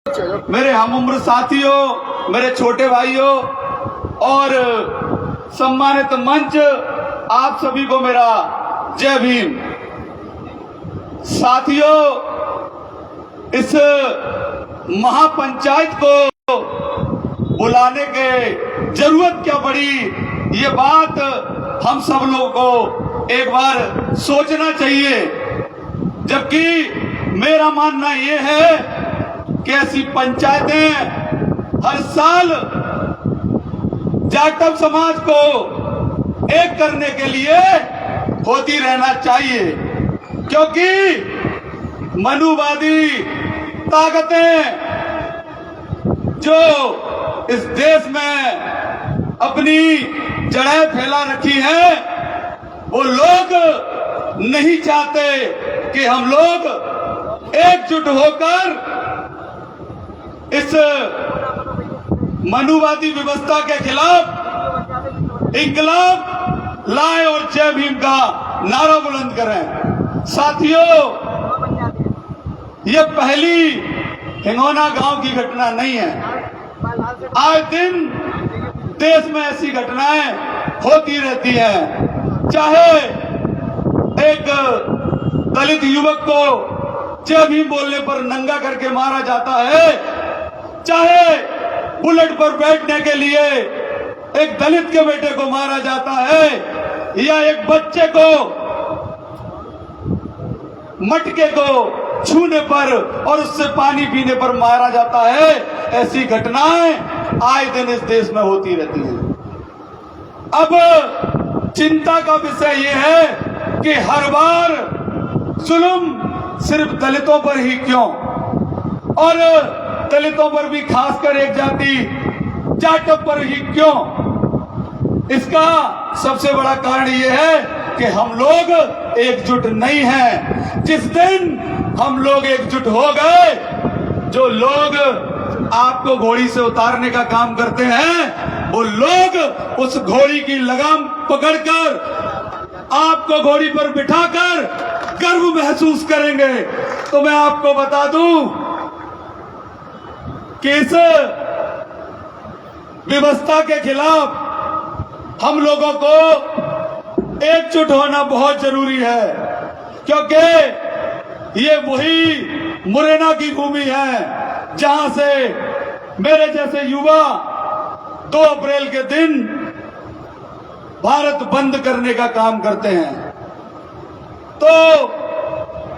मेरे हमउम्र साथियों, मेरे छोटे भाइयों और सम्मानित मंच, आप सभी को मेरा जय भीम। साथियों, इस महापंचायत को बुलाने के जरूरत क्या पड़ी, ये बात हम सब लोगों को एक बार सोचना चाहिए। जबकि मेरा मानना ये है कि ऐसी पंचायतें हर साल जाटव समाज को एक करने के लिए होती रहना चाहिए, क्योंकि मनुवादी ताकतें जो इस देश में अपनी जड़ें फैला रखी हैं, वो लोग नहीं चाहते कि हम लोग एकजुट होकर इस मनुवादी व्यवस्था के खिलाफ इंकलाब लाए और जय भीम का नारा बुलंद करें। साथियों, ये पहली हिंगोना गांव की घटना नहीं है। आए दिन देश में ऐसी घटनाएं होती रहती हैं। चाहे एक दलित युवक को जय भीम बोलने पर नंगा करके मारा जाता है, चाहे बुलेट पर बैठने के लिए एक दलित के बेटे को मारा जाता है, या एक बच्चे को मटके को छूने पर और उससे पानी पीने पर मारा जाता है। ऐसी घटनाएं आए दिन इस देश में होती रहती हैं। अब चिंता का विषय यह है कि हर बार जुल्म सिर्फ दलितों पर ही क्यों, और दलितों पर भी खासकर एक जाति जाटव पर ही क्यों। इसका सबसे बड़ा कारण यह है कि हम लोग एकजुट नहीं हैं। जिस दिन हम लोग एकजुट हो गए, जो लोग आपको घोड़ी से उतारने का काम करते हैं, वो लोग उस घोड़ी की लगाम पकड़कर आपको घोड़ी पर बिठाकर गर्व महसूस करेंगे। तो मैं आपको बता दूं कि इस व्यवस्था के खिलाफ हम लोगों को एकजुट होना बहुत जरूरी है, क्योंकि ये वही मुरैना की भूमि है जहां से मेरे जैसे युवा 2 अप्रैल के दिन भारत बंद करने का काम करते हैं। तो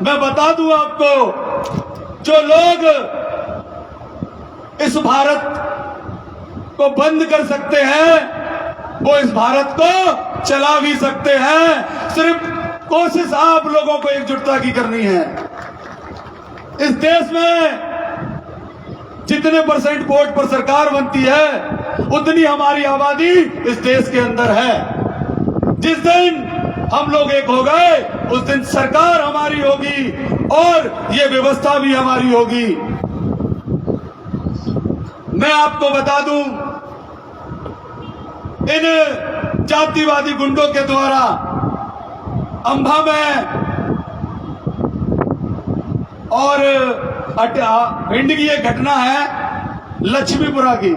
मैं बता दूं आपको, जो लोग इस भारत को बंद कर सकते हैं, वो इस भारत को चला भी सकते हैं। सिर्फ कोशिश आप लोगों को एकजुटता की करनी है। इस देश में जितने % वोट पर सरकार बनती है, उतनी हमारी आबादी इस देश के अंदर है। जिस दिन हम लोग एक हो गए, उस दिन सरकार हमारी होगी और ये व्यवस्था भी हमारी होगी। मैं आपको बता दूं, इन जातिवादी गुंडों के द्वारा अंबा में और भिंड की एक घटना है, लक्ष्मीपुरा की,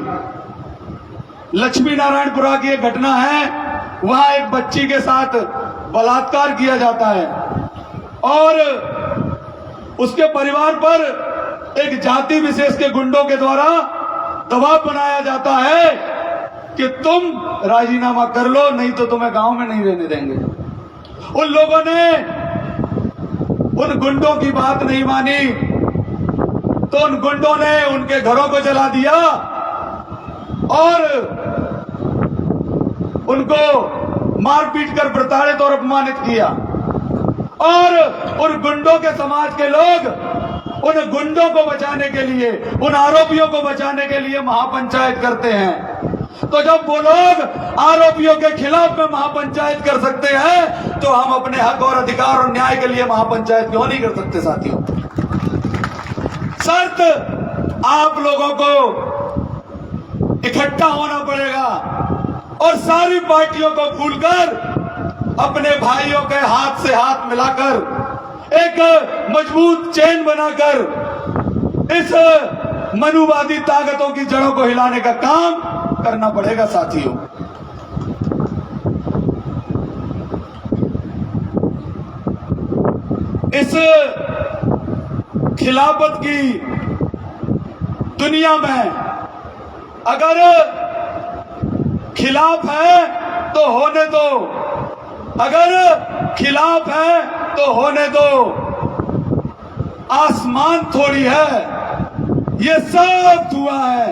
लक्ष्मी नारायणपुरा की एक घटना है। वहां एक बच्ची के साथ बलात्कार किया जाता है और उसके परिवार पर एक जाति विशेष के गुंडों के द्वारा दबाव बनाया जाता है कि तुम राजीनामा कर लो, नहीं तो तुम्हें गांव में नहीं रहने देंगे। उन लोगों ने उन गुंडों की बात नहीं मानी, तो उन गुंडों ने उनके घरों को जला दिया और उनको मारपीट कर प्रताड़ित और अपमानित किया। और उन गुंडों के समाज के लोग उन गुंडों को बचाने के लिए, उन आरोपियों को बचाने के लिए महापंचायत करते हैं। तो जब वो लोग आरोपियों के खिलाफ में महापंचायत कर सकते हैं, तो हम अपने हक और अधिकार और न्याय के लिए महापंचायत क्यों नहीं कर सकते। साथियों, शर्त आप लोगों को इकट्ठा होना पड़ेगा और सारी पार्टियों को भूलकर अपने भाइयों के हाथ से हाथ मिलाकर एक मजबूत चेन बनाकर इस मनुवादी ताकतों की जड़ों को हिलाने का काम करना पड़ेगा साथियों। इस खिलाफत की दुनिया में अगर खिलाफ है तो होने दो, अगर खिलाफ है तो होने दो। आसमान थोड़ी है, ये सब धुआं है,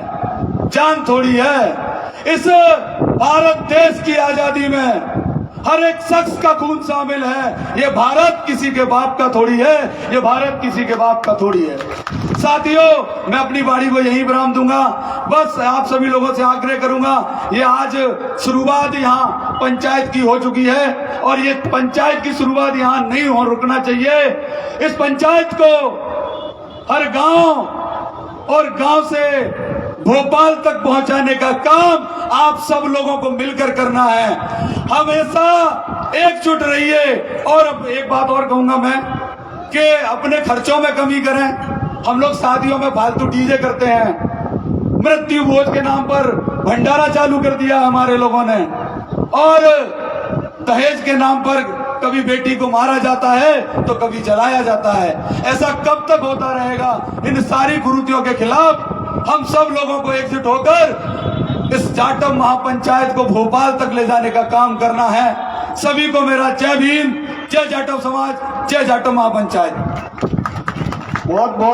जान थोड़ी है। इस भारत देश की आजादी में हर एक शख्स का खून शामिल है। ये भारत किसी के बाप का थोड़ी है, ये भारत किसी के बाप का थोड़ी है। साथियों, मैं अपनी बारी को यहीं विराम दूंगा। बस आप सभी लोगों से आग्रह करूंगा, ये आज शुरुआत यहाँ पंचायत की हो चुकी है और ये पंचायत की शुरुआत यहाँ नहीं हो रुकना चाहिए। इस पंचायत को हर गांव और गांव से भोपाल तक पहुंचाने का काम आप सब लोगों को मिलकर करना है। हमेशा एकजुट रहिए। और अब एक बात और कहूंगा मैं कि अपने खर्चों में कमी करें। हम लोग शादियों में फालतू डीजे करते हैं, मृत्यु भोज के नाम पर भंडारा चालू कर दिया हमारे लोगों ने, और दहेज के नाम पर कभी बेटी को मारा जाता है तो कभी जलाया जाता है। ऐसा कब तक होता रहेगा? इन सारी कुरीतियों के खिलाफ हम सब लोगों को एकजुट होकर इस जाटव महापंचायत को भोपाल तक ले जाने का काम करना है। सभी को मेरा जय भीम, जय जाटव समाज, जय जाटव महापंचायत। बहुत बहुत